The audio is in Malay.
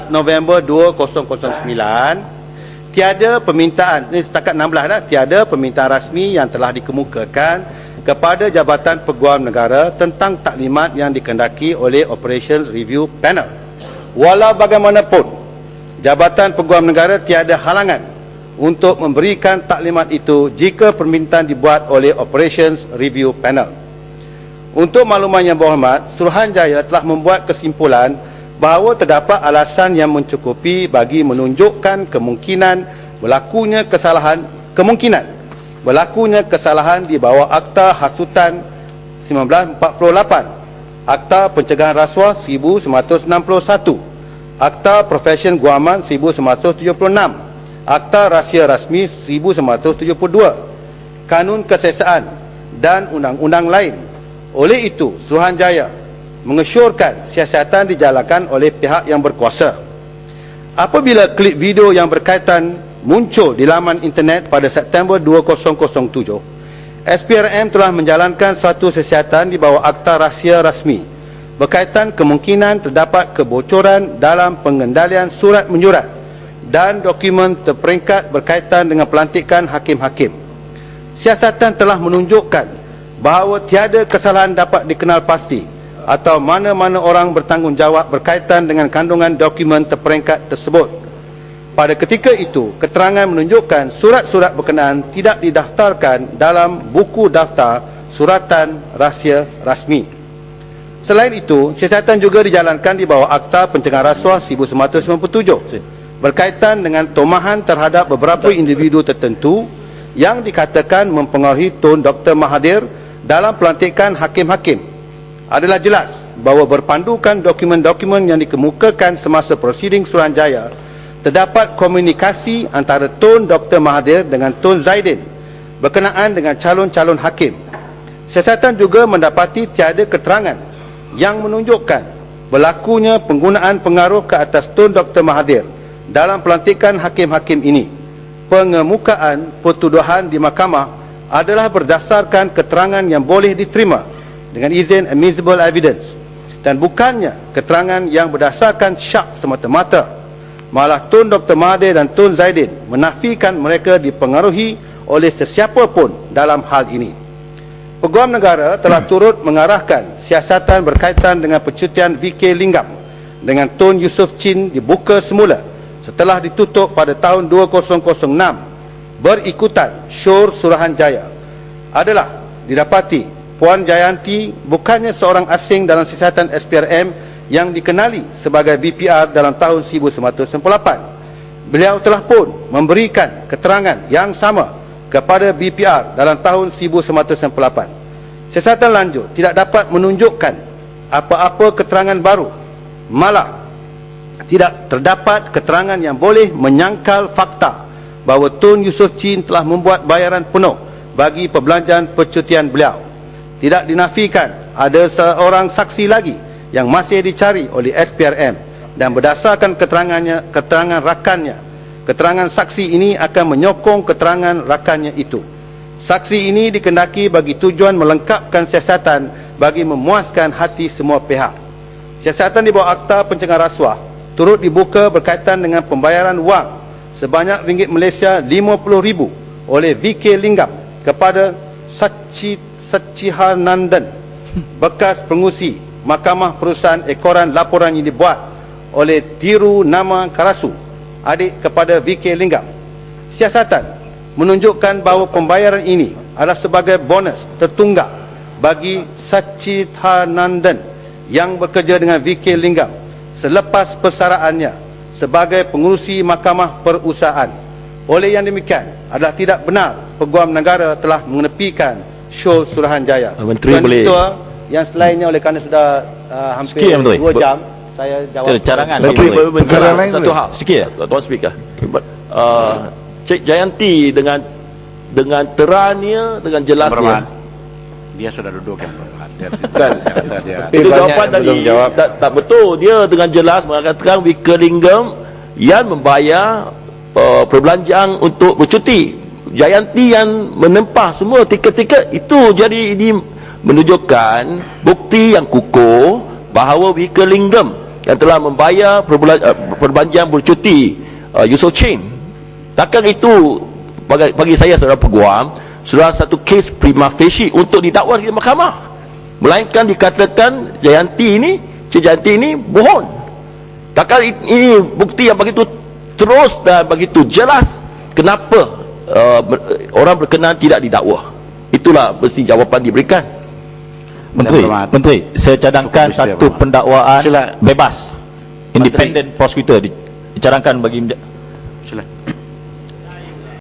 November 2009, tiada permintaan, ini setakat 16 dah, tiada permintaan rasmi yang telah dikemukakan kepada Jabatan Peguam Negara tentang taklimat yang dikehendaki oleh Operations Review Panel. Walau bagaimanapun, Jabatan Peguam Negara tiada halangan untuk memberikan taklimat itu jika permintaan dibuat oleh Operations Review Panel. Untuk makluman yang berhormat, Suruhanjaya telah membuat kesimpulan bahawa terdapat alasan yang mencukupi bagi menunjukkan kemungkinan berlakunya kesalahan di bawah Akta Hasutan 1948, Akta Pencegahan Rasuah 1961, Akta Profession Guaman 1976, Akta Rahsia Rasmi 1972, Kanun Kesesaan dan undang-undang lain. Oleh itu, Suruhanjaya mengesyorkan siasatan dijalankan oleh pihak yang berkuasa. Apabila klip video yang berkaitan muncul di laman internet pada September 2007, SPRM telah menjalankan satu siasatan di bawah Akta Rahsia Rasmi berkaitan kemungkinan terdapat kebocoran dalam pengendalian surat menyurat dan dokumen terperingkat berkaitan dengan pelantikan hakim-hakim. Siasatan telah menunjukkan bahawa tiada kesalahan dapat dikenal pasti atau mana-mana orang bertanggungjawab berkaitan dengan kandungan dokumen terperingkat tersebut. Pada ketika itu, keterangan menunjukkan surat-surat berkenaan tidak didaftarkan dalam buku daftar suratan rahsia rasmi. Selain itu, siasatan juga dijalankan di bawah Akta Pencegahan Rasuah 1997 berkaitan dengan tomahan terhadap beberapa individu tertentu yang dikatakan mempengaruhi Tun Dr. Mahathir dalam pelantikan hakim-hakim. Adalah jelas bahawa berpandukan dokumen-dokumen yang dikemukakan semasa prosiding Suruhanjaya, terdapat komunikasi antara Tun Dr. Mahathir dengan Tun Zaidin berkenaan dengan calon-calon hakim. Siasatan juga mendapati tiada keterangan yang menunjukkan berlakunya penggunaan pengaruh ke atas Tun Dr. Mahathir dalam pelantikan hakim-hakim ini. Pengemukaan pertuduhan di mahkamah adalah berdasarkan keterangan yang boleh diterima dengan izin admissible evidence dan bukannya keterangan yang berdasarkan syak semata-mata. Malah Tun Dr. Mahathir dan Tun Zaidin menafikan mereka dipengaruhi oleh sesiapa pun dalam hal ini. Peguam Negara telah turut mengarahkan siasatan berkaitan dengan percutian VK Linggam dengan Tun Yusof Chin dibuka semula setelah ditutup pada tahun 2006 berikutan syur Suruhanjaya. Adalah didapati Puan Jayanti bukannya seorang asing dalam siasatan SPRM yang dikenali sebagai BPR dalam tahun 1998. Beliau telah pun memberikan keterangan yang sama kepada BPR dalam tahun 1998. Siasatan lanjut tidak dapat menunjukkan apa-apa keterangan baru. Malah, tidak terdapat keterangan yang boleh menyangkal fakta bahawa Tun Yusof Chin telah membuat bayaran penuh bagi perbelanjaan percutian beliau. Tidak dinafikan ada seorang saksi lagi yang masih dicari oleh SPRM dan berdasarkan keterangan rakannya, keterangan saksi ini akan menyokong keterangan rakannya itu. Saksi ini dikehendaki bagi tujuan melengkapkan siasatan bagi memuaskan hati semua pihak. Siasatan di bawah Akta Pencegahan Rasuah turut dibuka berkaitan dengan pembayaran wang sebanyak ringgit Malaysia 50,000 oleh VK Linggam kepada Sachihanandan, bekas pengurusi Mahkamah Perusahaan Ekoran laporan yang dibuat oleh Tiru Nama Karasu, adik kepada VK Linggam. Siasatan menunjukkan bahawa pembayaran ini adalah sebagai bonus tertunggak bagi Sachihanandan yang bekerja dengan VK Linggam selepas persaraannya sebagai pengurusi Mahkamah Perusahaan. Oleh yang demikian, adalah tidak benar Peguam Negara telah mengenepikan show Suruhanjaya. Menteri boleh Ketua yang selainnya oleh kerana sudah hampir 2 jam, saya jawab cadangan satu hal sikit Tuan Speaker. Cik Jayanti dengan terangnya, dengan jelasnya, dia sudah duduk yang berhad. kan itu jawapan dari tak betul. Dia dengan jelas mengatakan VK Linggam yang membayar perbelanjaan untuk bercuti. Jayanti yang menempah semua tiket-tiket itu. Jadi ini menunjukkan bukti yang kukuh bahawa VK Linggam yang telah membayar perbelanjaan bercuti Yusof Chain. Takkan itu bagi saya saudara peguam saudara satu kes prima facie untuk didakwa di mahkamah, melainkan dikatakan Cik Jayanti ini bohong. Takkan ini bukti yang begitu terus dan begitu jelas kenapa orang berkenaan tidak didakwa. Itulah mesti jawapan diberikan. Menteri, saya cadangkan satu pendakwaan bebas, independent prosecutor dicadangkan bagi